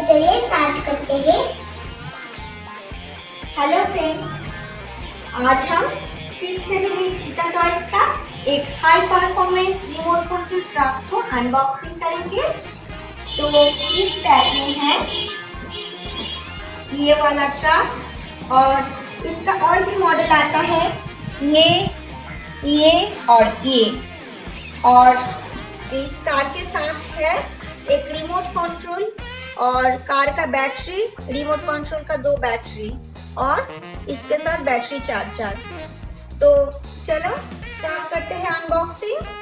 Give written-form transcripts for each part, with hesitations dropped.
चलिए स्टार्ट करते हैं। हेलो फ्रेंड्स, आज हम 678 चीता टॉयज का एक high performance remote control truck को अनबॉक्सिंग करेंगे। तो इस पैक में है ये वाला ट्रक और इसका और भी मॉडल आता है, ये और इस कार के साथ है एक रिमोट कंट्रोल और कार का बैटरी, रिमोट कंट्रोल का 2 बैटरी और इसके साथ बैटरी चार्जर। तो चलो स्टार्ट करते हैं अनबॉक्सिंग।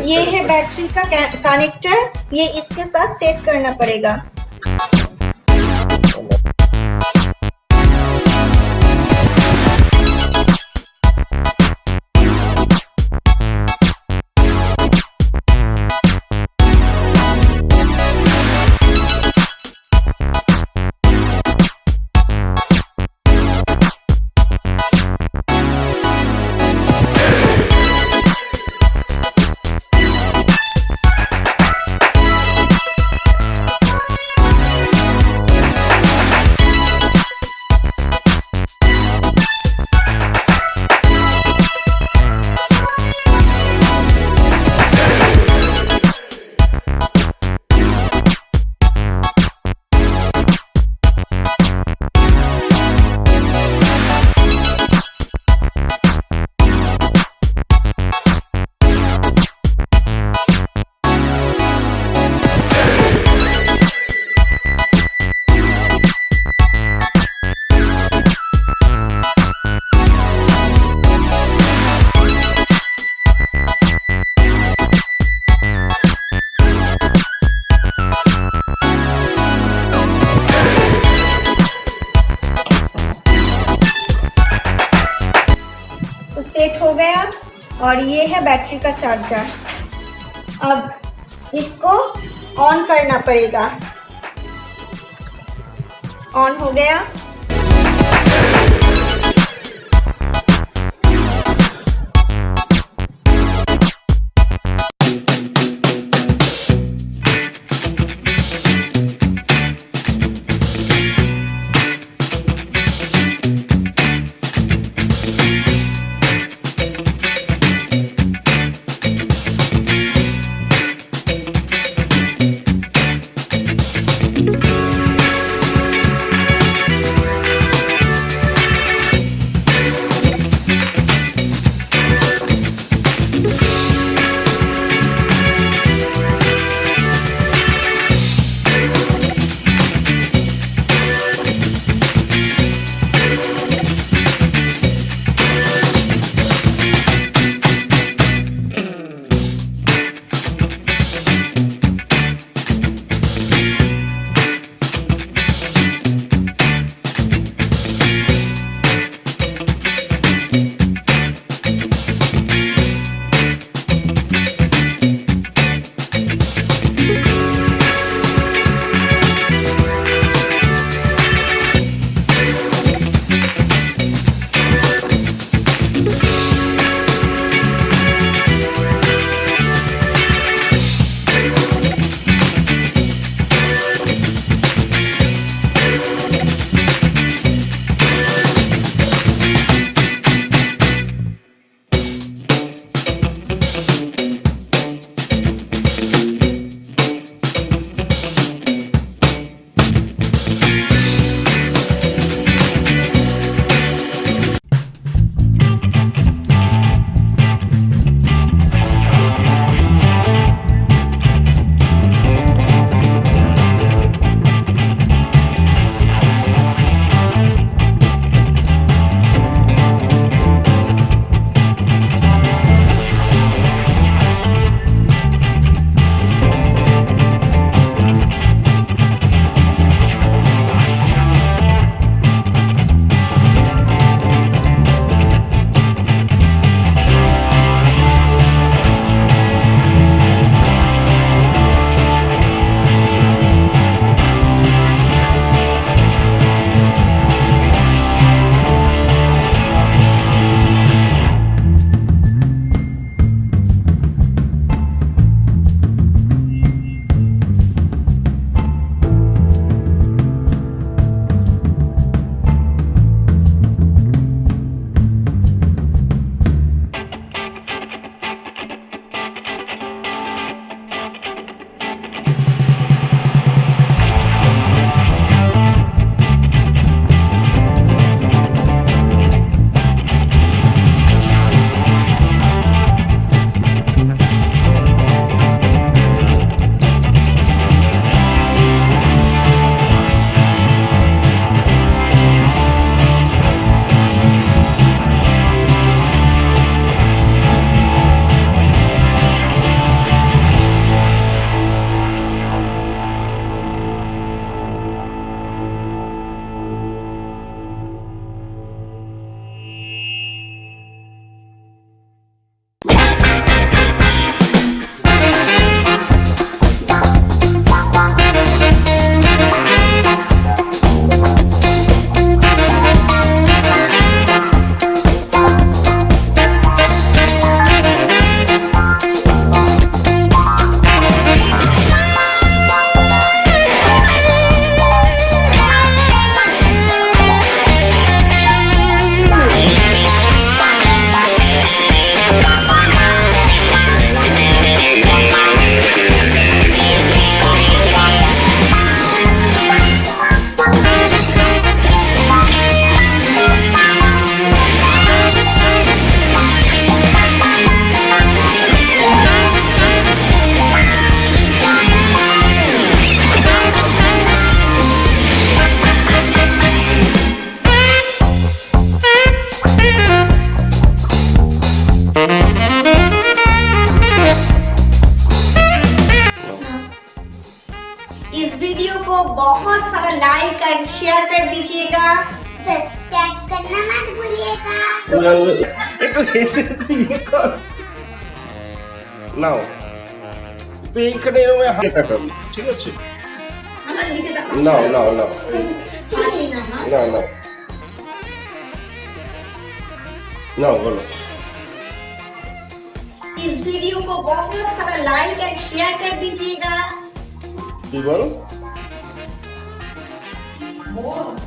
ये है बैटरी का कनेक्टर, ये इसके साथ सेट करना पड़ेगा। सेट हो गया और ये है बैटरी का चार्जर। अब इसको ऑन करना पड़ेगा। ऑन हो गया। वीडियो को बहुत सारा लाइक एंड शेयर कर दीजिएगा। सब्सक्राइब करना मत भूलिएगा। একটু হেসে হেসে ইয়ে কর। নাও তুই এইখানে এরকম হাতে তাকাবি, ঠিক আছে? আমার দিকে তাকাও। নাও নাও নাও হাসি না মা। নাও নাও নাও বলো। इस वीडियो को बहुत सारा लाइक एंड शेयर कर दीजिएगा। তুই বলো। बहुत